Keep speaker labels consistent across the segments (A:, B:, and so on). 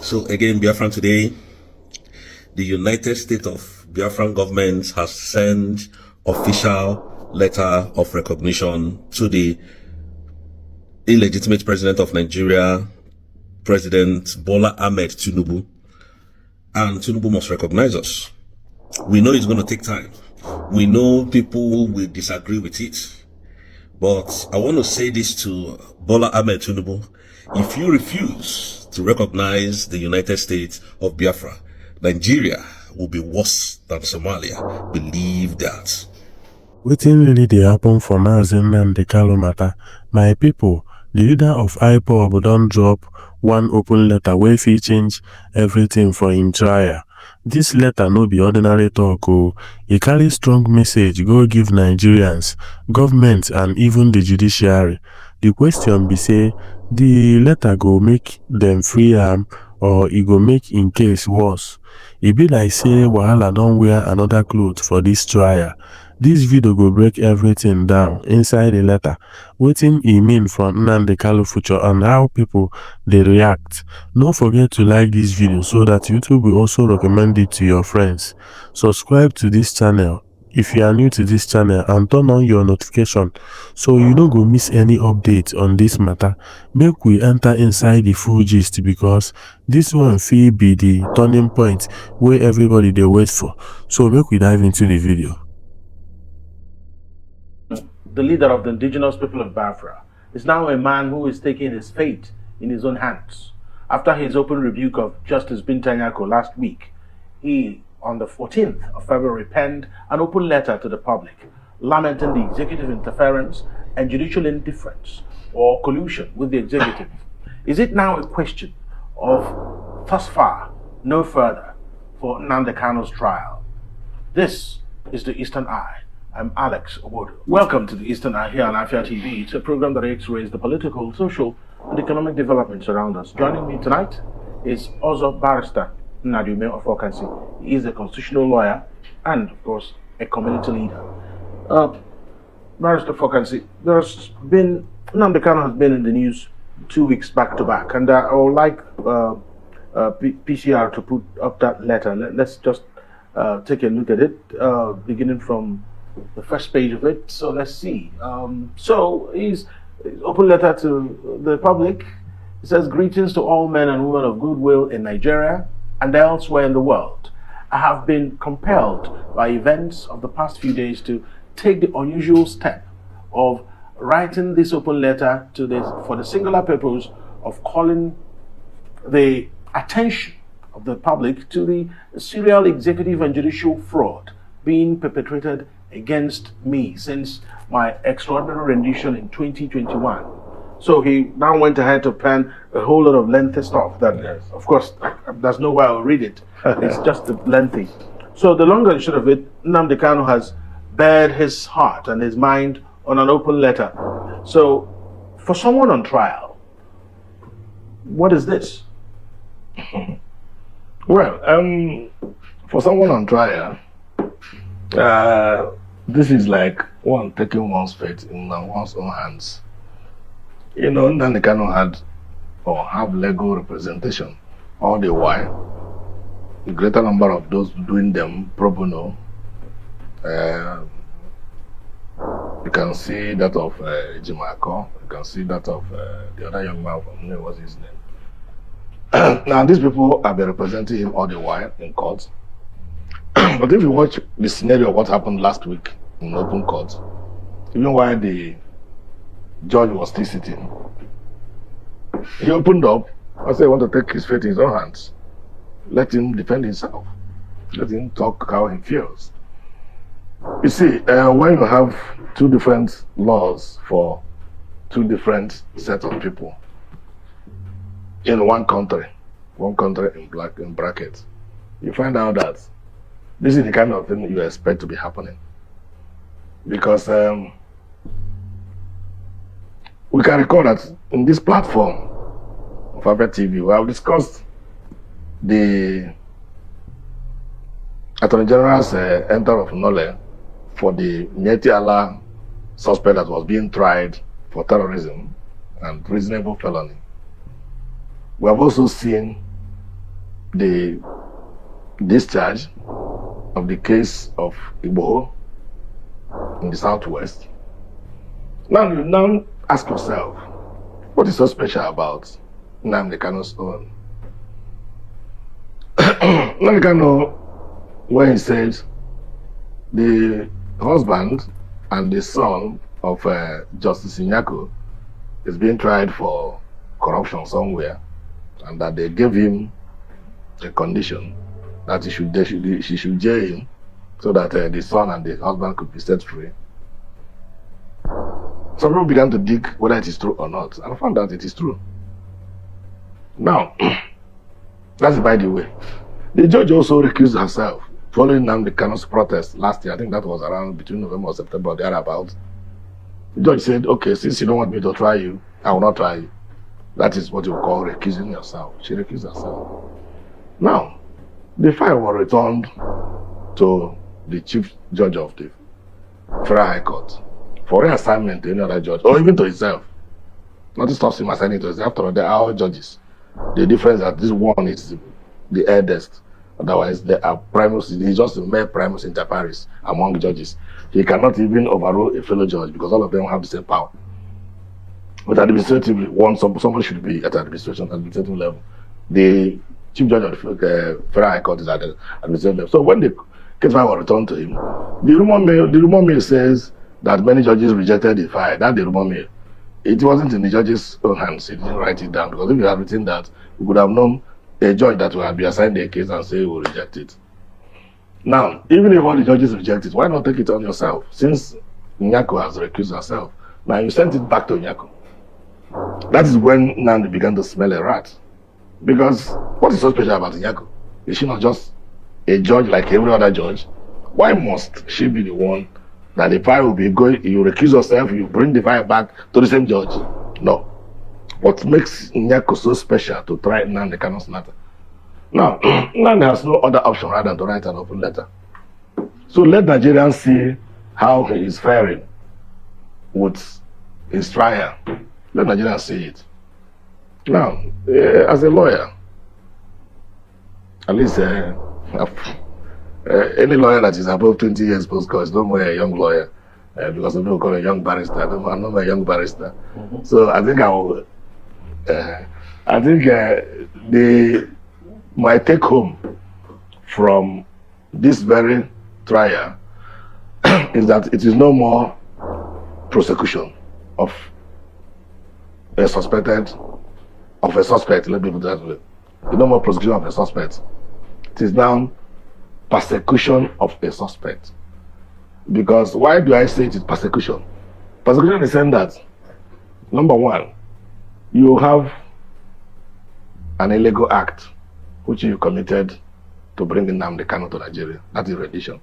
A: So again, Biafran today, the United States of Biafran government has sent official letter of recognition to the illegitimate president of Nigeria, President Bola Ahmed Tinubu. And Tinubu must recognize us. We know it's going to take time. We know people will disagree with it. But I want to say this to Bola Ahmed Tinubu. If you refuse to recognize the United States of Biafra, Nigeria will be worse than Somalia. Believe that.
B: Wetin really dey happen for Nnamdi Kanu matter? My people, the leader of IPOB don drop one open letter wey fit change everything for him trial. This letter no be ordinary talk o. E carry strong message go give Nigerians, government and even the judiciary. The question be say, the letter go make them free am or e go make im case worse? E be like say wahala don wear another cloth for this trial. This video go break everything down inside the letter, wetin e mean for Nnamdi Kanu future and how people dey react. No forget to like this video so that YouTube will also recommend it to your friends. Subscribe to this channel if you are new to this channel and turn on your notification so you no go miss any update on this matter. Make we enter inside the full gist because this one fit be the turning point wey everybody dey wait for. So make we dive into the video.
C: The leader of the indigenous people of Biafra is now a man who is taking his fate in his own hands. After his open rebuke of Justice Bintanyako last week, he, on the 14th of February, penned an open letter to the public, lamenting the executive interference and judicial indifference or collusion with the executive. Is it now a question of, thus far, no further for Nnamdi Kanu's trial? This is the Eastern Eye. I'm Alex Obodo. Welcome to the Eastern Eye here on Afia TV. It's a program that x-rays the political, social, and economic developments around us. Joining me tonight is also Barrister Nnamdi Kanu. He is a constitutional lawyer and, of course, a community leader. Barrister Fokansi, Nnamdi Kanu has been in the news 2 weeks back to back, and I would like PCR to put up that letter. Let's just take a look at it, beginning from the first page of it. So let's see. So his open letter to the public. It says, "Greetings to all men and women of goodwill in Nigeria and elsewhere in the world. I have been compelled by events of the past few days to take the unusual step of writing this open letter for the singular purpose of calling the attention of the public to the serial executive and judicial fraud being perpetrated against me since my extraordinary rendition in 2021. So he now went ahead to pen a whole lot of lengthy stuff that, yes, of course, there's no way I'll read it. It's just lengthy. So the long and short of it, Nnamdi Kanu has bared his heart and his mind on an open letter. So for someone on trial, what is this?
D: Well, for someone on trial, this is like one taking one's fate in one's own hands. You know, Nnamdi Kanu had or have legal representation all the while. A greater number of those doing them pro bono. You can see that of Jimako. You can see that of the other young man from what's his name. Now these people have been representing him all the while in court. But if you watch the scenario of what happened last week in open court, even while the judge was still sitting, he opened up and said he wanted to take his fate in his own hands. Let him defend himself. Let him talk how he feels. You see, when you have two different laws for two different sets of people in one country in brackets, you find out that this is the kind of thing you expect to be happening. Because we can recall that in this platform of Afia TV, we have discussed the Attorney General's enter of Nole for the Nyeti Allah suspect that was being tried for terrorism and reasonable felony. We have also seen the discharge of the case of Igbo in the southwest. Now ask yourself, what is so special about Nnamdi Kanu's own? Nnamdi Kanu, when he said the husband and the son of Justice Nyako is being tried for corruption somewhere, and that they gave him a condition that she should jail him so that the son and the husband could be set free. Some people began to dig whether it is true or not, and found out it is true. Now, that's by the way. The judge also recused herself following Nnamdi Kanu's protest last year. I think that was around between November or September, thereabouts. The judge said, okay, since you don't want me to try you, I will not try you. That is what you call recusing yourself. She recused herself. Now, the file was returned to the chief judge of the Federal High Court for reassignment to any other judge, or even to himself. Nothing stops him assigning to himself. After all, they are all judges. The difference is that this one is the eldest. Otherwise, they are primus. He's just a mere primus inter pares among judges. He cannot even overrule a fellow judge because all of them have the same power. But administratively, someone should be at administrative level. The chief judge of the Federal High Court is at the administrative level. So when the case file was returned to him, the rumor mill says that many judges rejected the file. That's the rumor mill. It wasn't in the judge's own hands. He didn't write it down, because if he had written that, we would have known a judge that would have been assigned a case and say he will reject it. Now, even if all the judges reject it, why not take it on yourself? Since Nyako has recused herself, now you sent it back to Nyako. That is when Nnamdi began to smell a rat. Because what is so special about Nyako? Is she not just a judge like every other judge? Why must she be the one that the file will be going, you recuse yourself, you bring the file back to the same judge? No. What makes Nyako so special to try Nnamdi Kanu's matter? Now, Nnamdi has no other option rather than to write an open letter. So let Nigerians see how he is faring with his trial. Let Nigerians see it. Now, as a lawyer, at least any lawyer that is above 20 years post-court is no more a young lawyer, because some people call a young barrister. I'm not a young barrister. Mm-hmm. So I think my take home from this very trial is that it is no more prosecution of a suspect, let me put it that way. It's no more prosecution of a suspect. It is now persecution of a suspect. Because why do I say it is persecution? Persecution in the sense that, number one, you have an illegal act which you committed to bring Nnamdi Kanu to Nigeria. That is rendition.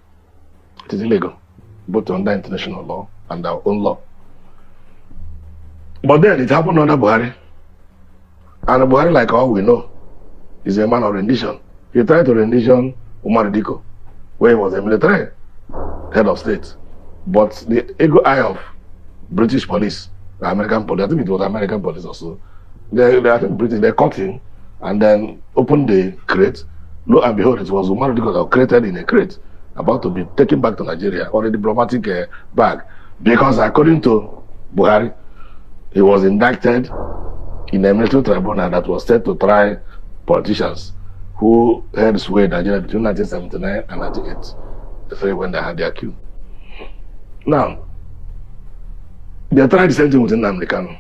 D: It is illegal, both under international law and our own law. But then it happened under Buhari. And Buhari, like all we know, is a man of rendition. He tried to rendition Umar Diko, where he was a military head of state. But the eagle eye of British police, the American police, I think it was American police also, I think British, they caught him and then opened the crate. Lo and behold, it was Umar Diko that was created in a crate, about to be taken back to Nigeria, or a diplomatic bag. Because according to Buhari, he was indicted in a military tribunal that was set to try politicians who held sway in Nigeria between 1979 and 1998, the three when they had their coup. Now, they tried the same thing with Nnamdi Kanu.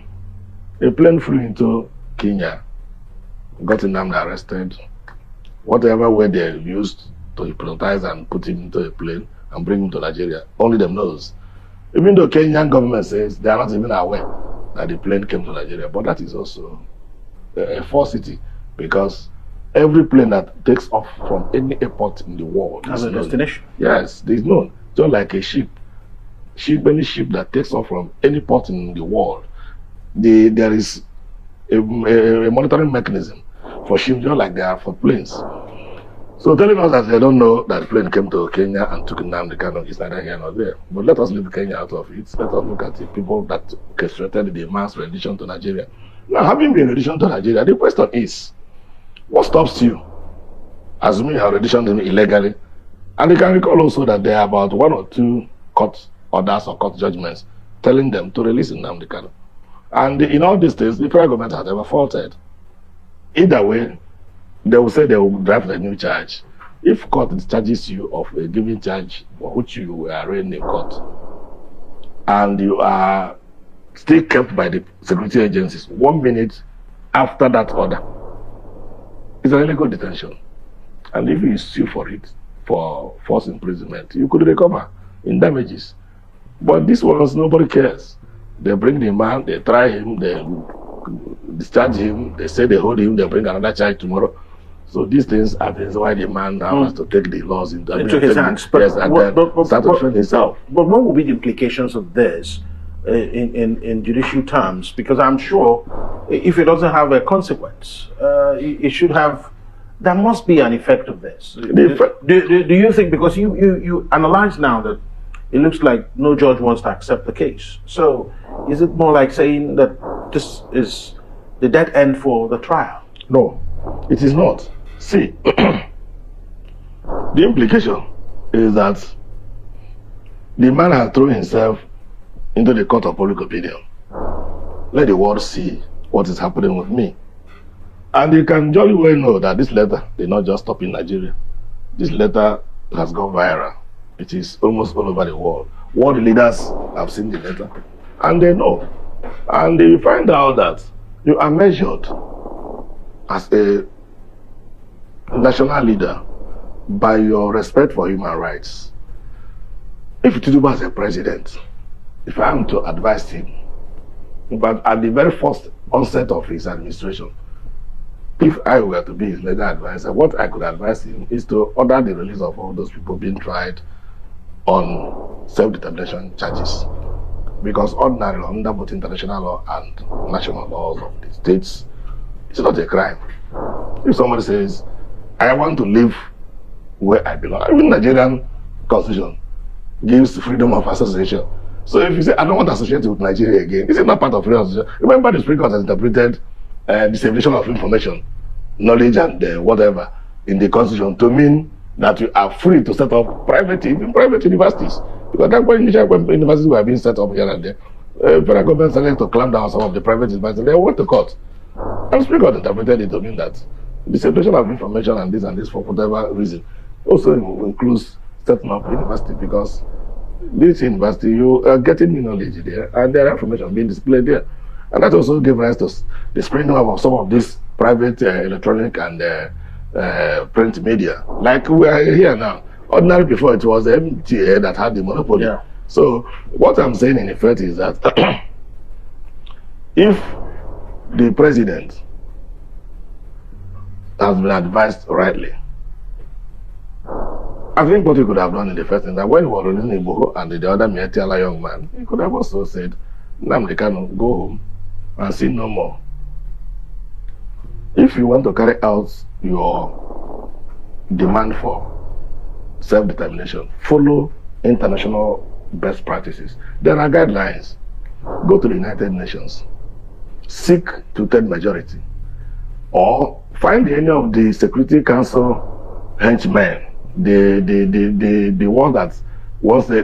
D: A plane flew into Kenya, got Nnamdi arrested. Whatever way they used to hypnotize and put him into a plane and bring him to Nigeria, only them knows. Even though Kenyan government says they are not even aware that the plane came to Nigeria, but that is also a falsity, because every plane that takes off from any airport in the world
C: has a destination.
D: Yes, there is known. Just like a ship. Any ship that takes off from any port in the world, there is a monitoring mechanism for ships, just like they are for planes. So telling us that they don't know that the plane came to Kenya and took Nnamdi Kanu is neither here nor there. But let us leave Kenya out of it. Let us look at the people that orchestrated the mass rendition to Nigeria. Now, having been rendition to Nigeria, the question is, what stops you assuming you have auditioned him illegally. And you can recall also that there are about 1 or 2 court orders or court judgments telling them to release Nnamdi Kanu. And in all these things, the federal government has never faulted. Either way, they will say they will draft a new charge. If court discharges you of a given charge for which you were arraigned in court, and you are still kept by the security agencies 1 minute after that order, it's an illegal detention. And if you sue for it, for false imprisonment, you could recover in damages. But this ones, nobody cares. They bring the man, they try him, they discharge him, they say they hold him, they bring another charge tomorrow. So these things are the reason why the man now has to take the laws into
C: his hands.
D: Yes, and then start to defend himself.
C: But what will be the implications of this in judicial terms? Because I'm sure if it doesn't have a consequence, it should have. There must be an effect of this. Do you think, because you analyze now that it looks like no judge wants to accept the case. So is it more like saying that this is the dead end for the trial?
D: No, it is not. See, the implication is that the man has thrown himself into the court of public opinion. Let the world see what is happening with me. And you can jolly well know that this letter did not just stop in Nigeria. This letter has gone viral. It is almost all over the world. World leaders have seen the letter and they know. And they find out that you are measured as a national leader by your respect for human rights. If Tinubu is a president, if I am to advise him, but at the very first onset of his administration, if I were to be his legal advisor, what I could advise him is to order the release of all those people being tried on self-determination charges. Because ordinarily, under both international law and national laws of the states, it's not a crime. If somebody says, I want to live where I belong, even Nigerian constitution gives freedom of association. So if you say, I don't want to associate with Nigeria again, this is not part of freedom of association. Remember, the Supreme Court has interpreted dissemination of information, knowledge and whatever in the constitution to mean that you are free to set up private universities. Because that's why initial universities were being set up here and there. Federal government started to clamp down on some of the private universities. They went to court. And Supreme Court interpreted it to mean that dissemination of information and this for whatever reason also includes setting up university, because this university, you are getting new knowledge there and there are information being displayed there. And that also gave rise to the springing up of some of these private electronic and print media. Like we are here now. Ordinarily before, it was the MTA that had the monopoly. Yeah. So what I'm saying in effect is that if the president has been advised rightly, I think what he could have done in the first instance, that when he was releasing Igbo and the other Mietiala young man, he could have also said, Nnamdi Kanu, go home and see no more. If you want to carry out your demand for self-determination, follow international best practices. There are guidelines. Go to the United Nations, seek two-thirds majority, or find any of the Security Council henchmen, the one that once they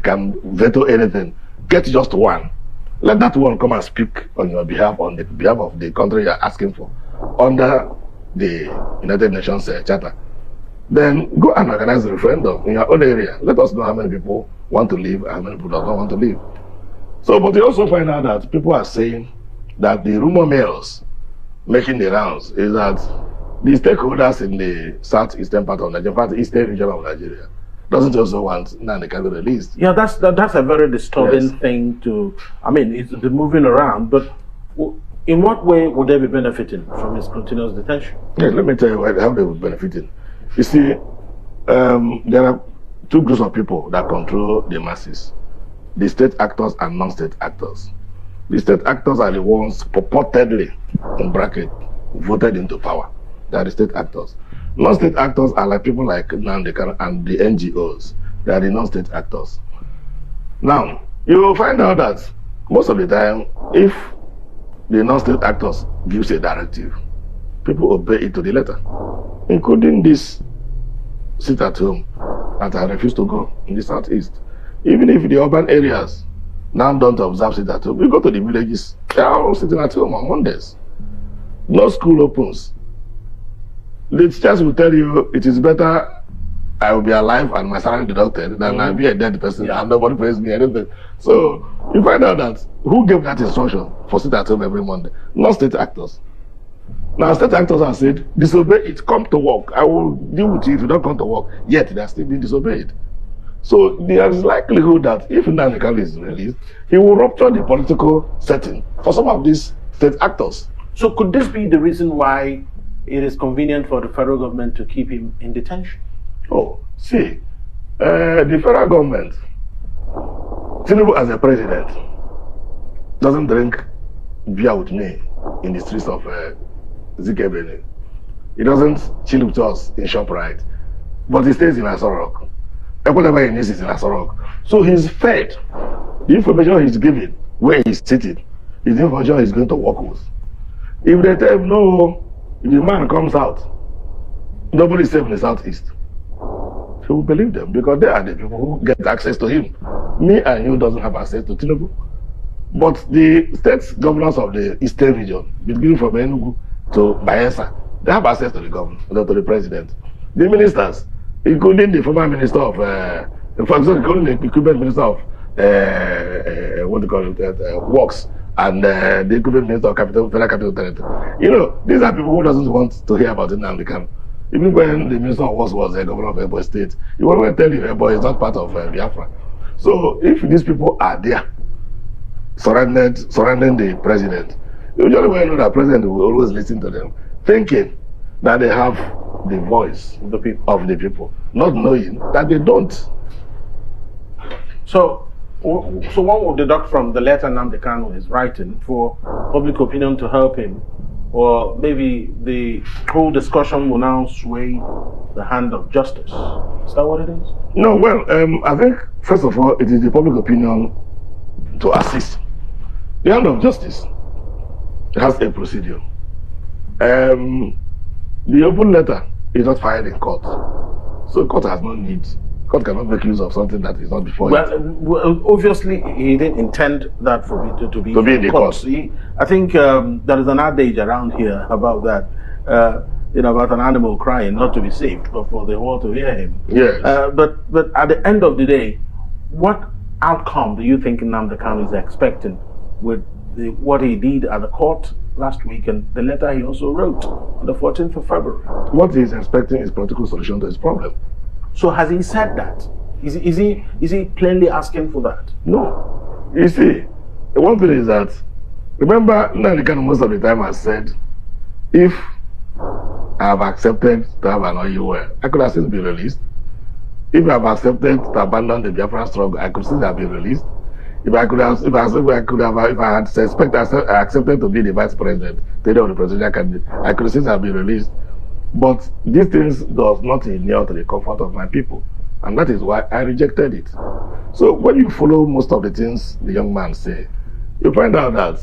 D: can veto anything, get just one. Let that one come and speak on your behalf, on the behalf of the country you're asking for, under the United Nations Charter. Then go and organize a referendum in your own area. Let us know how many people want to leave and how many people don't want to leave. So, but you also find out that people are saying that the rumor mills making the rounds is that the stakeholders in the southeastern part of Nigeria, in fact, the eastern region of Nigeria, doesn't also want Nnamdi Kanu released.
C: Yeah, that's a very disturbing thing to. I mean, it's moving around, but in what way would they be benefiting from his continuous detention?
D: Yeah, let me tell you how they would be benefiting. You see, there are two groups of people that control the masses: the state actors and non-state actors. The state actors are the ones purportedly, in bracket, voted into power. They are the state actors. Non-state actors are like people like Nnamdi Kanu and the NGOs. They are the non-state actors. Now, you will find out that most of the time, if the non-state actors gives a directive, people obey it to the letter. including this sit at home that I refuse to go in the southeast. Even if the urban areas now don't observe sit at home, you go to the villages, they are all sitting at home on Mondays. No school opens. The teachers will tell you it is better I will be alive and my salary deducted than I'll be a dead person and nobody pays me anything. So you find out that who gave that instruction for sit at home every Monday? Not state actors. Now state actors have said, disobey it, come to work. I will deal with you if you don't come to work. Yet they are still being disobeyed. So there is likelihood that if Nnamdi Kanu is released, he will rupture the political setting for some of these state actors.
C: So could this be the reason why it is convenient for the federal government to keep him in detention?
D: Oh, see, the federal government, Tinubu as a president, doesn't drink beer with me in the streets of Zikebene. He doesn't chill with us in ShopRite, but he stays in Asorok. And whatever he needs is in Asorok. So he's fed. The information he's given, where he's sitting, is the information he's going to work with. If they tell him, no, if the man comes out, nobody is safe in the southeast, he will believe them because they are the people who get access to him. Me and you doesn't have access to Tinubu. But the state governors of the eastern region, beginning from Enugu to Bayelsa, they have access to the governor, to the president. The ministers, including the former minister of, for example, including the equipment minister of, what do you call it, works, and the equipment minister of federal capital territory. You know, these are people who doesn't want to hear about Nnamdi Kanu. Even when the minister of works was the governor of Ebonyi State, he won't even tell you Ebonyi is not part of Biafra. So if these people are there, surrounding the president, usually when you know that president will always listen to them, thinking that they have the voice of the people, not knowing that they don't.
C: So one would deduct from the letter Nnamdi Kanu is writing for public opinion to help him, or maybe the whole discussion will now sway the hand of justice. Is that what it is?
D: No, well, I think, first of all, it is the public opinion to assist. The hand of justice has a procedure. The open letter is not filed in court. So court has no need. Court cannot make use of something that is not before it.
C: Well, obviously, he didn't intend that for it to be
D: in the court.
C: I think there is an adage around here about that, about an animal crying not to be saved, but for the world to hear him.
D: Yes.
C: But at the end of the day, what outcome do you think Nnamdi Kanu is expecting with what he did at the court last week and the letter he also wrote on the 14th of February?
D: What he is expecting is political solution to his problem.
C: So has he said that? Is he plainly asking for that?
D: No. You see, one thing is that, remember, Nnamdi Kanu most of the time has said, if I have accepted to have an OUL, I could have still been released. If I have accepted to abandon the Biafran struggle, I could still have been released. If I had accepted to be the vice president, of the presidential candidate, I could still have been released. But these things does not inure to the comfort of my people. And that is why I rejected it. So when you follow most of the things the young man say, you find out that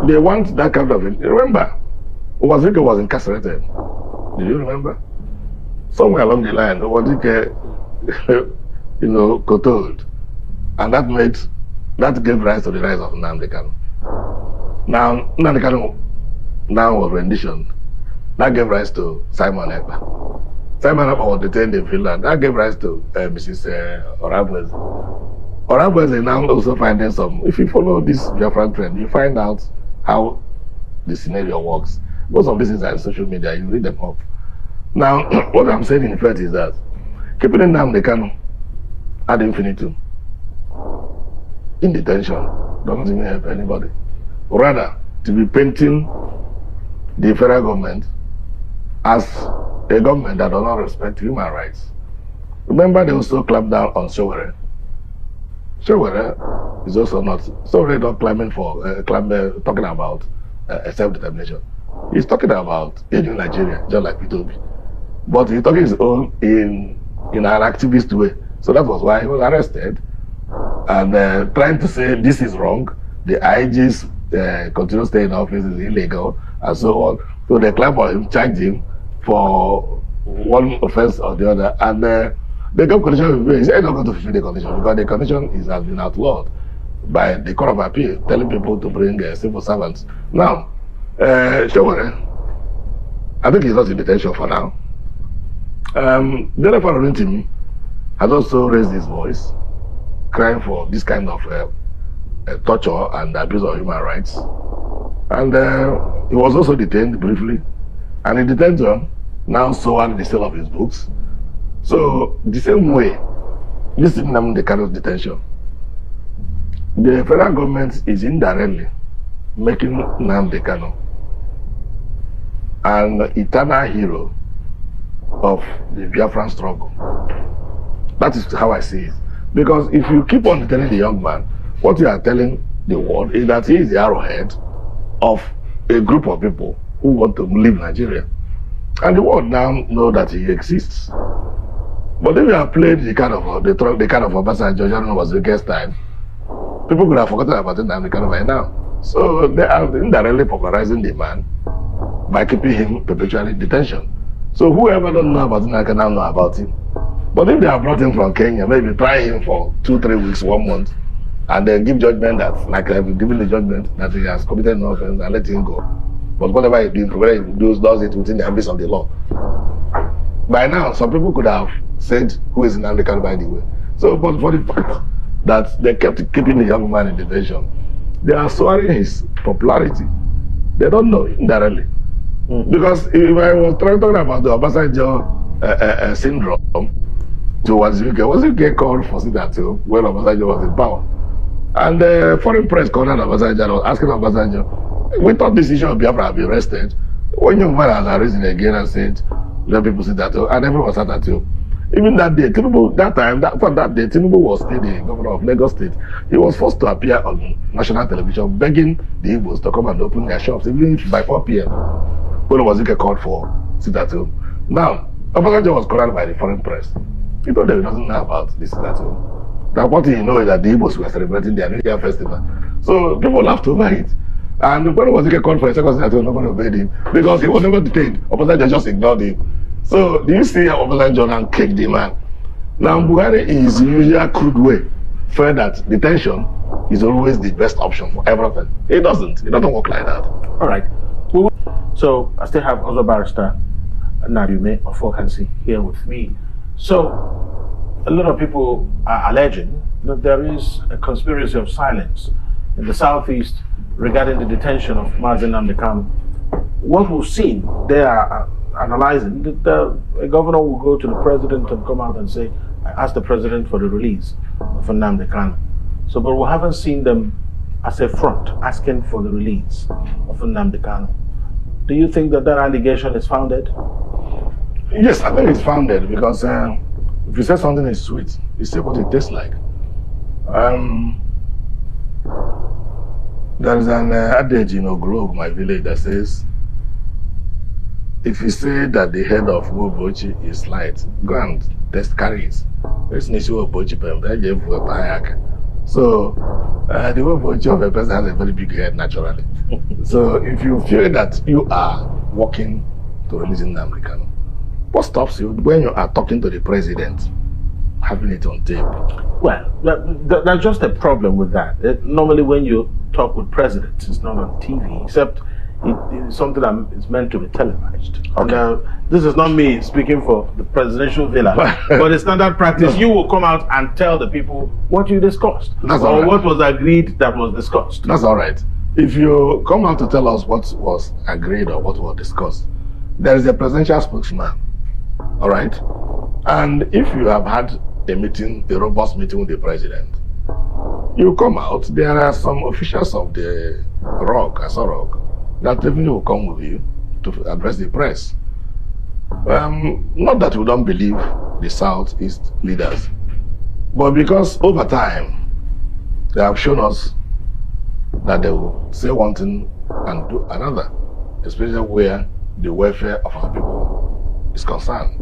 D: they want that kind of... Remember, Owazirike was incarcerated. Do you remember? Somewhere along the line, Owazirike, curtailed. And that gave rise to the rise of Nnamdi Kanu. Now, Nnamdi Kanu now was rendition. That gave rise to Simon Ekpa. Simon Ekpa was detained in Finland. That gave rise to Mrs. Orabweze. Orabweze now also finding some. If you follow this Biafran trend, you find out how the scenario works. Most of these things are in social media, you read them up. Now, what I'm saying in fact is that keeping Nnamdi Kanu ad infinitum in detention doesn't even help anybody. Rather, to be painting the federal government as a government that does not respect human rights. Remember, they also clamped down on Sowore. Sowore is also not. Sowore not talking about self-determination. He's talking about aiding Nigeria, just like P2B. But he's talking his own in an activist way. So that was why he was arrested and trying to say this is wrong. The IG's continue staying in office is illegal and so on. So they clamped on him, charged him for one offense or the other, and they got condition with him. He said, not going to fulfill the condition because the condition has been outlawed by the Court of Appeal, telling people to bring civil servants. Now, Showore, I think he's not in detention for now. The referee to me has also raised his voice, crying for this kind of torture and abuse of human rights. And he was also detained briefly. And in detention, now sold the sale of his books. So, the same way, this is Nnamdi Kanu's detention. The federal government is indirectly making Nnamdi Kanu an eternal hero of the Biafran struggle. That is how I see it. Because if you keep on telling the young man, what you are telling the world is that he is the arrowhead of a group of people who want to leave Nigeria. And the world now know that he exists. But if you have played the kind of Obasanjo was the guest time, people could have forgotten about it Nnamdi Kanu by now. So they are indirectly popularizing the man by keeping him perpetually in detention. So whoever don't know about him can now know about him. But if they have brought him from Kenya, maybe try him for 2-3 weeks, 1 month, and then give judgment that, like I've given the judgment that he has committed no offense and let him go. But whatever he does, provided he does it within the ambits of the law. By now, some people could have said who is Nnamdi Kanu by the way. So, but for the fact that they kept keeping the young man in detention, they are swearing his popularity. They don't know indirectly. Because if I was talking about the Obasanjo syndrome, to was UK called for that when Obasanjo was in power. And the foreign press cornered Obasanjo was asking Obasanjo, we thought this issue of Biafra had been arrested. When young man has arisen again and said, let people see that, and everyone sat at you. Even that day, Tinubu, that day, Tinubu was still the governor of Lagos State. He was forced to appear on national television begging the Igbos to come and open their shops, even if by 4 p.m. when Obasanjo called for sit at home. Now, Obasanjo was cornered by the foreign press. He told them he doesn't know about this sit at home. That what he knows is that the Igbos were celebrating their New Year festival. So people laughed over it. And when Obasanjo called for a second sit at home, nobody obeyed him because he was never detained. Obasanjo just ignored him. So, do you see how Obasanjo and kicked the man? Now, Buhari is usually crude way, felt that detention is always the best option for everything. It doesn't work like that.
C: All right. So, I still have other barrister, Nadume of Fokansi, here with me. So, a lot of people are alleging that there is a conspiracy of silence in the southeast regarding the detention of Nnamdi Kanu. What we've seen, they are analyzing that a governor will go to the president and come out and say, I asked the president for the release of Nnamdi Kanu. So, but we haven't seen them as a front asking for the release of Nnamdi Kanu. Do you think that allegation is founded?
D: Yes, I think it's founded because if you say something is sweet, you say what it tastes like. There is an adage in Ogulog, my village, that says, if you say that the head of Wobochi is light, go and test carry it. So, the Wobochi of a person has a very big head naturally. So, if you feel that you are working to release Nnamdi Kanu, what stops you when you are talking to the president, having it on tape?
C: Well, that's just a problem with that. Normally, when you talk with presidents, it's not on TV, except it's something that is meant to be televised. Okay. And, this is not me speaking for the presidential villa, but the standard practice, you will come out and tell the people what you discussed, or what was agreed that was discussed.
D: That's all right. If you come out to tell us what was agreed or what was discussed, there is a presidential spokesman, all right? And if you have had a meeting, a robust meeting with the president, you come out, there are some officials of the Asarok, that definitely will come with you to address the press. Not that we don't believe the Southeast leaders, but because over time, they have shown us that they will say one thing and do another, especially where the welfare of our people is concerned.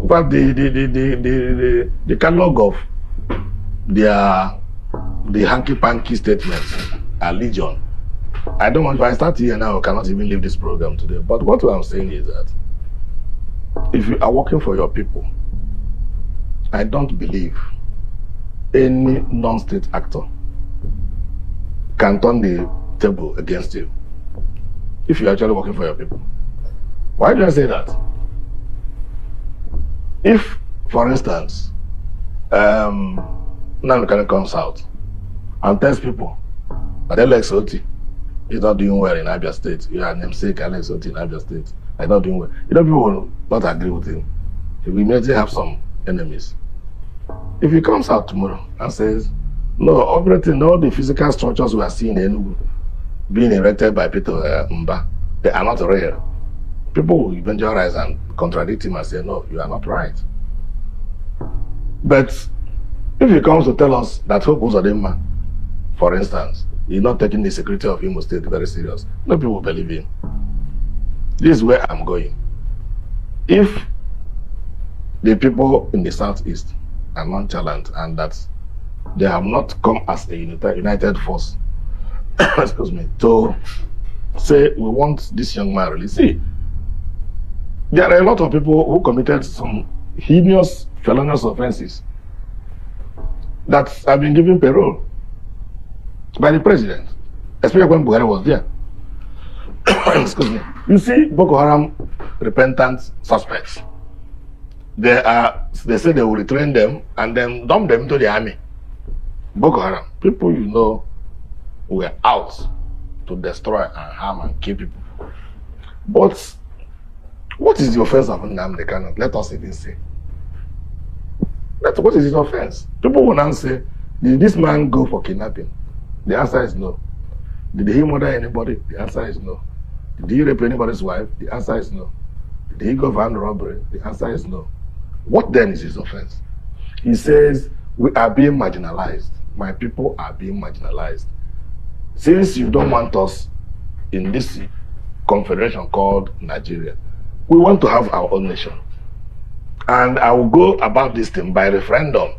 D: But the catalog of the hanky-panky statements are legion. I don't want, if I start here now, I cannot even leave this program today. But what I'm saying is that if you are working for your people, I don't believe any non-state actor can turn the table against you if you're actually working for your people. Why do I say that? If, for instance, Nnamdi Kanu comes out and tells people that Alex Oti is not doing well in Abia State, you are namesake Alex Oti in Abia State, is not doing well, people will not agree with him. He will immediately have some enemies. If he comes out tomorrow and says, no, everything, all the physical structures we are seeing in Enugu being erected by Peter Mba, they are not real. People will eventually rise and contradict him and say, no, you are not right. But if he comes to tell us that Hope Uzodinma, for instance, is not taking the security of Imo State very serious, no people will believe him. This is where I'm going. If the people in the southeast are nonchalant and that they have not come as a united force, excuse me, to say we want this young man released. See, there are a lot of people who committed some heinous felonious offenses that have been given parole by the president, especially when Buhari was there. Excuse me. You see, Boko Haram repentant suspects. They say they will retrain them and then dump them into the army. Boko Haram, people you know, were out to destroy and harm and kill people. But what is the offense of Nnamdi Kanu? Let us even say. What is his offense? People will now say, did this man go for kidnapping? The answer is no. Did he murder anybody? The answer is no. Did he rape anybody's wife? The answer is no. Did he go for armed robbery? The answer is no. What then is his offense? He says, we are being marginalized. My people are being marginalized. Since you don't want us in this confederation called Nigeria, we want to have our own nation. And I will go about this thing by referendum.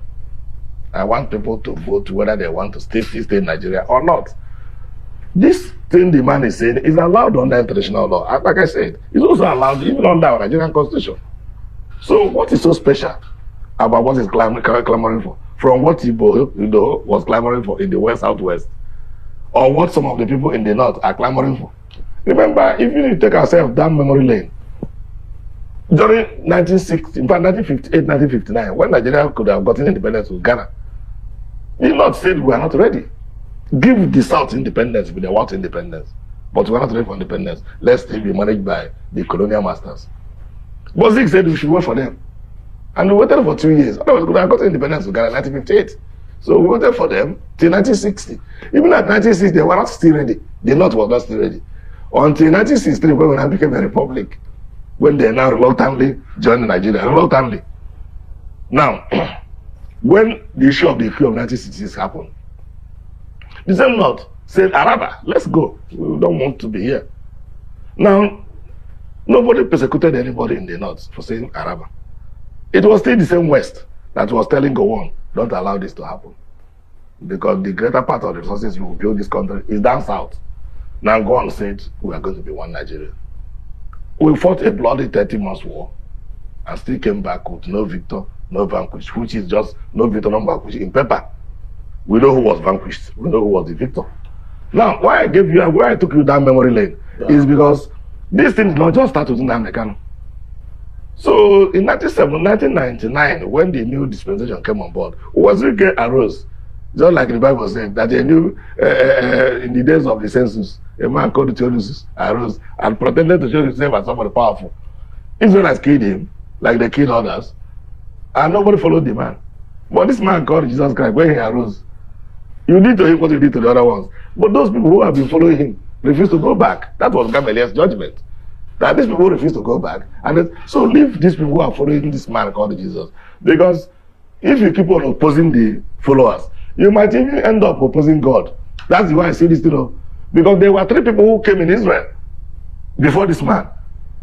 D: I want people to vote whether they want to stay in Nigeria or not. This thing the man is saying is allowed under international law. Like I said, it's also allowed even under our Nigerian constitution. So what is so special about what he's clamoring for? From what Igbo was clamoring for in the West, Southwest, or what some of the people in the North are clamoring for. Remember, if you take ourselves down memory lane, during 1960, in fact 1958, 1959, when Nigeria could have gotten independence with Ghana, the North said we are not ready. Give the South independence if they want independence, but we are not ready for independence. Let's still be managed by the colonial masters. But Zig said we should wait for them. And we waited for 2 years. Otherwise, we could have gotten independence with Ghana in 1958. So we waited for them till 1960. Even at 1960, they were not still ready. The North was not still ready. Until 1963, when we now became a republic, when they now reluctantly joined Nigeria, reluctantly. Now, when the issue of the coup of 1966 happened, the same North said, Araba, let's go. We don't want to be here. Now, nobody persecuted anybody in the North for saying Araba. It was still the same West that was telling Gowon, don't allow this to happen. Because the greater part of the resources you will build this country is down south. Now Gowon said, we are going to be one Nigeria. We fought a bloody 30 months war and still came back with no victor, no vanquished, which is just no victor, no vanquished in paper. We know who was vanquished. We know who was the victor. Now, why I took you down memory lane is because this thing did not just start with Nnamdi Kanu. So in 1999, when the new dispensation came on board, Wazirike arose, just like the Bible said, that they knew in the days of the census, a man called Theodosius arose and pretended to show himself as somebody powerful. Israelites killed him, like they killed others, and nobody followed the man. But this man called Jesus Christ, when he arose, you did to him what you did to the other ones. But those people who have been following him refused to go back. That was Gamaliel's judgment. That these people refuse to go back. And so leave these people who are following this man called Jesus. Because if you keep on opposing the followers, you might even end up opposing God. That's why I say this, because there were 3 people who came in Israel before this man.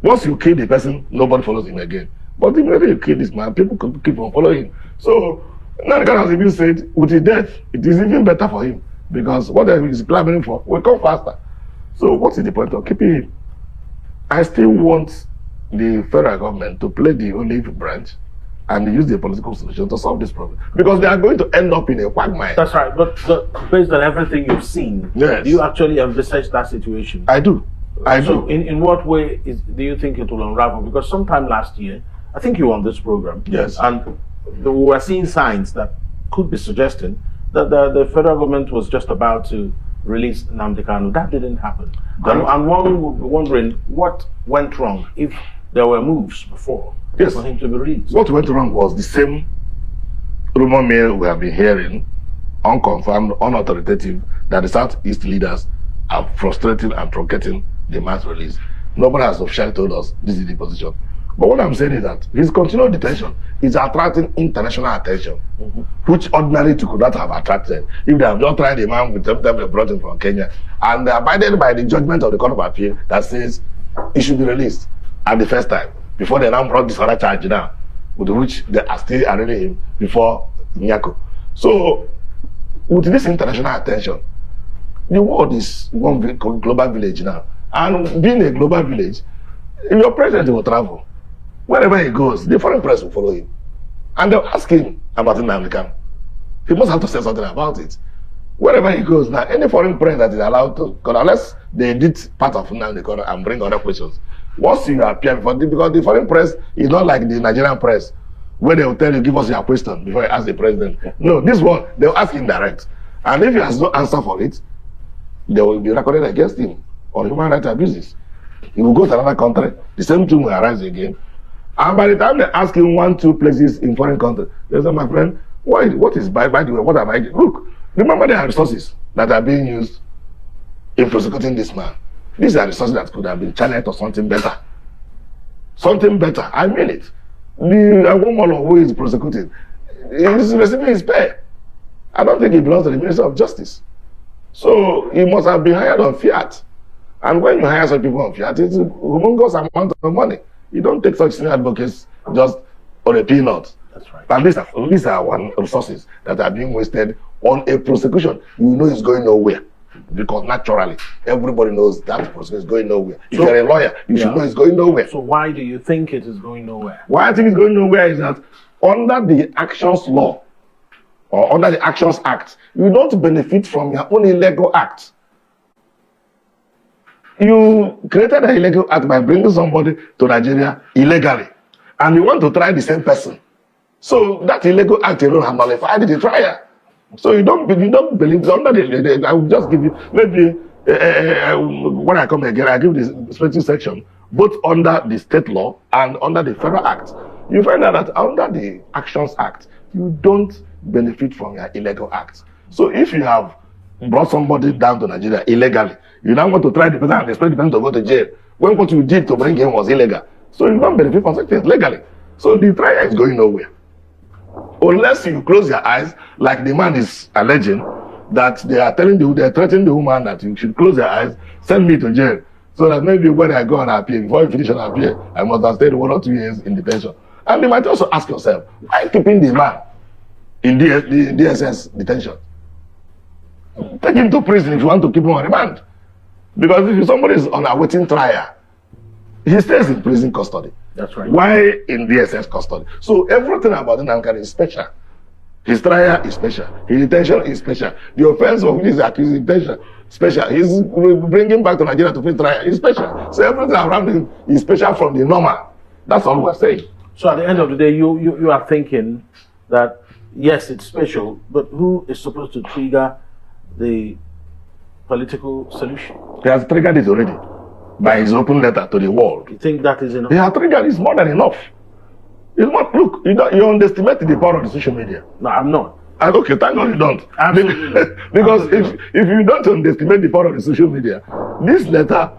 D: Once you kill the person, nobody follows him again. But immediately you kill this man, people could keep on following him. So, Nnamdi Kanu has even said, with his death, it is even better for him. Because what he is clamoring for will come faster. So what is the point of keeping him? I still want the federal government to play the olive branch and use the political solution to solve this problem, because they are going to end up in a quagmire.
C: That's right. But based on everything you've seen,
D: Yes.
C: do you actually envisage that situation?
D: I do.
C: So in what way do you think it will unravel? Because sometime last year, I think you were on this program.
D: Yes.
C: And we were seeing signs that could be suggesting that the federal government was just about to release Nnamdi Kanu. That didn't happen. And one would be wondering what went wrong if there were moves before
D: Yes.
C: for him to be released.
D: What went wrong was the same rumor mill we have been hearing, unconfirmed, unauthoritative, that the Southeast leaders are frustrating and truncating the mass release. Nobody has officially told us this is the position. But what I'm saying is that his continued detention is attracting international attention, which ordinarily could not have attracted if they have just tried a man with them they brought him from Kenya and abided by the judgment of the Court of Appeal that says he should be released at the first time, before they now brought this other charge now, with which they are still arraigning him before Nyako. So, with this international attention, the world is one global village now. And being a global village, your president will travel. Wherever he goes, the foreign press will follow him. And they'll ask him about Nnamdi Kanu. He must have to say something about it. Wherever he goes now, any foreign press that is allowed to, unless they edit part of Nnamdi Kanu and bring other questions, once you appear before, because the foreign press is not like the Nigerian press, where they will tell you, give us your question before you ask the president. No, this one, they'll ask him direct. And if he has no answer for it, they will be recorded against him on human rights abuses. He will go to another country, the same thing will arise again. And by the time they ask him 1-2 places in foreign countries, they say, my friend, what is by the way, what am I doing? Look, remember there are resources that are being used in prosecuting this man. These are resources that could have been channeled to something better. Something better, I mean it. The woman who is prosecuted is receiving his pay. I don't think he belongs to the Ministry of Justice. So he must have been hired on fiat. And when you hire such people on fiat, it's a humongous amount of money. You don't take such senior advocates just on a peanut.
C: That's right.
D: And these are one resources that are being wasted on a prosecution. You know it's going nowhere. Because naturally, everybody knows that prosecution is going nowhere. If you're a lawyer, you should know it's going nowhere.
C: So why do you think it is going nowhere?
D: Why I think it's going nowhere is that under the Actions Law, or under the Actions Act, you don't benefit from your own illegal act. You created an illegal act by bringing somebody to Nigeria illegally, and you want to try the same person. So that illegal act alone has nullified the trial. So you don't believe under the I will just give you maybe when I come again, I give this special section both under the state law and under the federal act. You find out that under the Actions Act, you don't benefit from your illegal acts. So if you have brought somebody down to Nigeria illegally, you now want to try the person and expect the person to go to jail when what you did to bring him was illegal. So you don't benefit from such things legally. So the trial is going nowhere. Unless you close your eyes, like the man is alleging, that they are threatening the woman that you should close your eyes, send me to jail. So that maybe when I go and appear, before I finish and appear, I must have stayed 1 or 2 years in detention. And you might also ask yourself, why keeping the man in DSS detention? Take him to prison if you want to keep him on remand. Because if somebody is on a waiting trial, he stays in prison custody.
C: That's right.
D: Why in DSS custody? So everything about Nnamdi Kanu is special. His trial is special. His detention is special. The offense of which is accused is special. He's bringing back to Nigeria to face trial is special. So everything around him is special from the normal. That's all we're saying.
C: So at the end of the day, you are thinking that yes, it's special, but who is supposed to trigger the political solution?
D: He has triggered it already by his open letter to the world.
C: You think that is enough?
D: He has triggered it more than enough. It's not, look, you underestimate the power of the social media.
C: No, I'm not.
D: And okay, thank God you don't.
C: Absolutely.
D: Because if you don't underestimate the power of the social media, this letter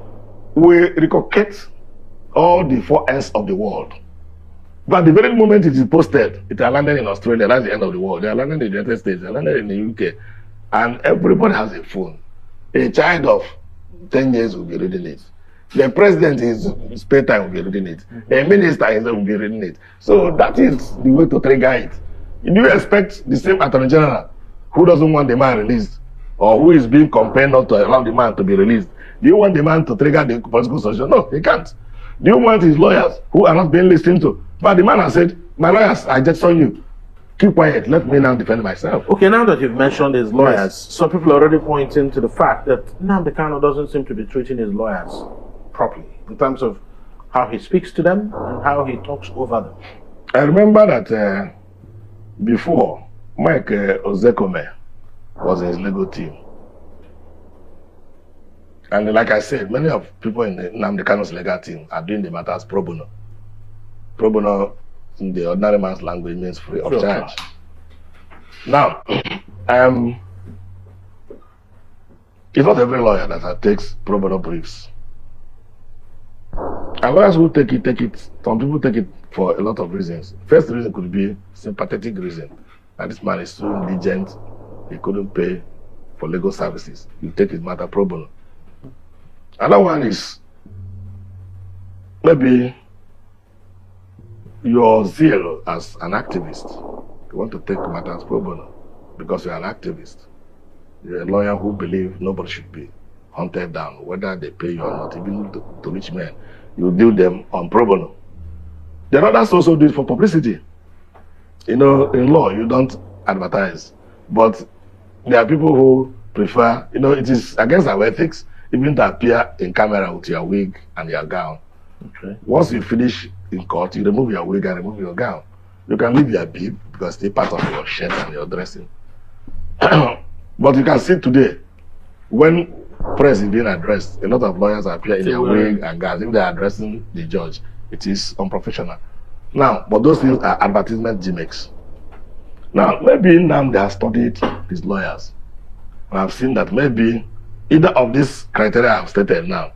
D: will reconnect all the 4 ends of the world. But the very moment it is posted, it has landed in Australia, that's the end of the world. They are landed in the United States, they are landed in the UK. And everybody has a phone. A child of 10 years will be reading it. The president is spare time will be reading it. A minister will be reading it. So that is the way to trigger it. Do you expect the same Attorney General who doesn't want the man released, or who is being compelled not to allow the man to be released, Do you want the man to trigger the political solution? No, he can't. Do you want his lawyers who are not being listened to? But the man has said, my lawyers, I just saw you. Keep quiet. Let me now defend myself.
C: Okay, now that you've mentioned his lawyers, some people are already pointing to the fact that Nnamdi Kanu doesn't seem to be treating his lawyers properly in terms of how he speaks to them and how he talks over them.
D: I remember that before, Mike Ozekome was in his legal team. And like I said, many of people in the Nnamdi Kanu's legal team are doing the matters pro bono. Pro bono, in the ordinary man's language, means free of charge. Now, it's not every lawyer that takes pro bono briefs. And lawyers who take it, some people take it for a lot of reasons. First reason could be sympathetic reason. And this man is so indigent, he couldn't pay for legal services. You take his matter pro bono. Another one is maybe your zeal as an activist. You want to take matters pro bono because you're an activist. You're a lawyer who believes nobody should be hunted down, whether they pay you or not, even to rich men. You deal them on pro bono. There are others also do it for publicity. You know, in law, you don't advertise. But there are people who prefer, you know, it is against our ethics even to appear in camera with your wig and your gown.
C: Okay.
D: Once you finish in court, you remove your wig and remove your gown. You can leave your bib because it's part of your shirt and your dressing. But you can see today, when press is being addressed, a lot of lawyers appear in their wig and gowns. If they are addressing the judge, it is unprofessional. Now, but those things are advertisement gimmicks. Now, maybe Nnamdi has studied his lawyers. And I've seen that maybe either of these criteria I've stated now,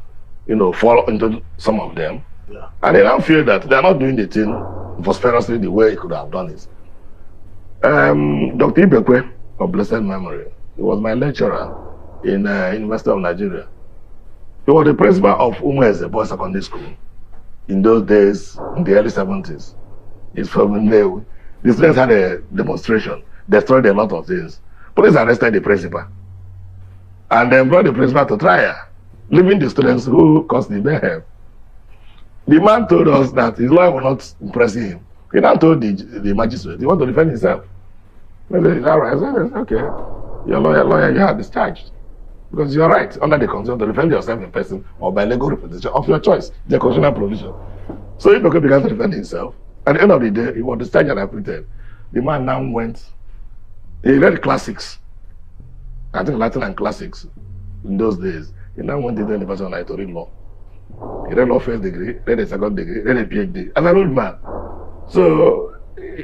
D: you know, fall into some of them.
C: Yeah.
D: And they now feel that they're not doing the thing prosperously the way he could have done it. Dr. Ibekwe, of blessed memory, he was my lecturer in University of Nigeria. He was the principal of Umweze Boys Secondary School in those days, in the early 70s. He's from Nnewi. The students had a demonstration, destroyed a lot of things. Police arrested the principal and then brought the principal to trial, leaving the students who caused the mayhem. The man told us that his lawyer was not impressing him. He now told the magistrate he wanted to defend himself. I said, okay, your lawyer, you are discharged. Because you are right, under the constitution, to defend yourself in person or by legal representation of your choice, the constitutional provision. So he began to defend himself. At the end of the day, he was discharged and acquitted. The man now went, he read classics, I think Latin and classics in those days. He now went to the University of Nigeria to read law. He read law first degree, read a second degree, read a PhD, as an old man. So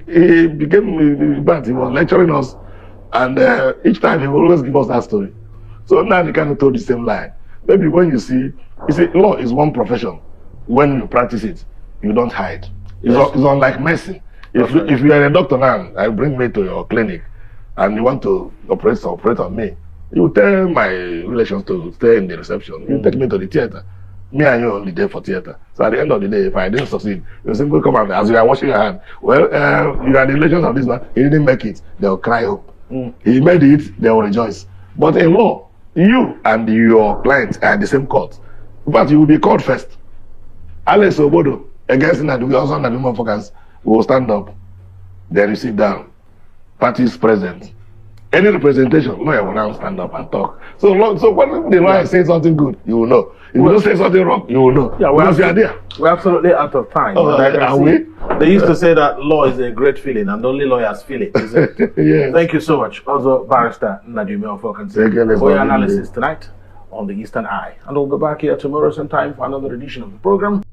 D: he became, but he was lecturing us, and each time he would always give us that story. So now he kind of told the same line. Maybe when you see, law is one profession. When you practice it, you don't hide. It's unlike medicine. If you are a doctor now, I bring me to your clinic, and you want to operate on me, you tell my relations to stay in the reception. You take me to the theater. Me and you only there for theater. So at the end of the day, if I didn't succeed, you simply come out as you are washing your hand. Well, you are the relations of this man. He didn't make it. They'll cry hope. He made it. They will rejoice. But in law, you and your client are in the same court. But you will be called first. Alex Obodo against Nnamdi, we also Nnamdi motherfuckers will stand up. Then you sit down. Parties present. Any representation, lawyer will now stand up and talk. So when the lawyer says something good, you will know. If you don't say something wrong, you will know. Yeah,
C: we're absolutely out of time.
D: Oh, are we?
C: They used to say that law is a great feeling and only lawyers feel it, is it?
D: Yes.
C: Thank you so much. Also, Barrister Nnamdi Kanu for your analysis tonight on the Eastern Eye. And we'll be back here tomorrow same time for another edition of the program.